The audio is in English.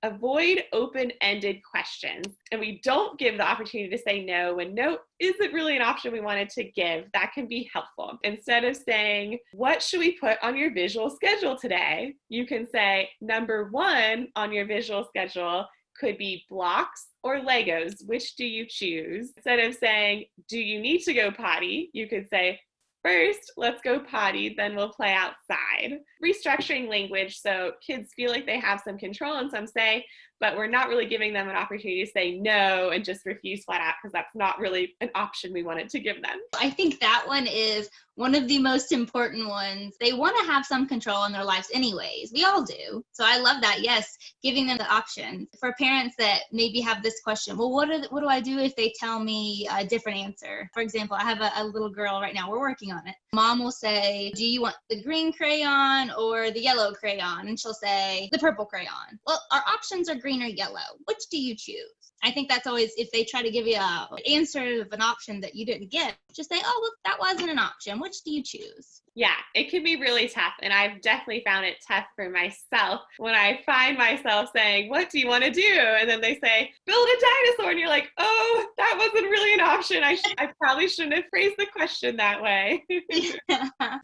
avoid open-ended questions. And we don't give the opportunity to say no when no isn't really an option we wanted to give. That can be helpful. Instead of saying, what should we put on your visual schedule today? You can say, number 1 on your visual schedule could be blocks or Legos. Which do you choose? Instead of saying, do you need to go potty? You could say, first, let's go potty, then we'll play outside. Restructuring language so kids feel like they have some control in some say, but we're not really giving them an opportunity to say no and just refuse flat out, because that's not really an option we wanted to give them. I think that one is one of the most important ones. They want to have some control in their lives anyways. We all do. So I love that. Yes, giving them the option. For parents that maybe have this question, well, what do I do if they tell me a different answer? For example, I have a little girl right now. We're working on it. Mom will say, do you want the green crayon or the yellow crayon? And she'll say, the purple crayon. Well, our options are green or yellow. Which do you choose? I think that's always, if they try to give you an answer of an option that you didn't get, just say, oh, look, that wasn't an option. Which do you choose? Yeah, it can be really tough. And I've definitely found it tough for myself when I find myself saying, what do you want to do? And then they say, build a dinosaur. And you're like, oh, that wasn't really an option. I probably shouldn't have phrased the question that way. Yeah.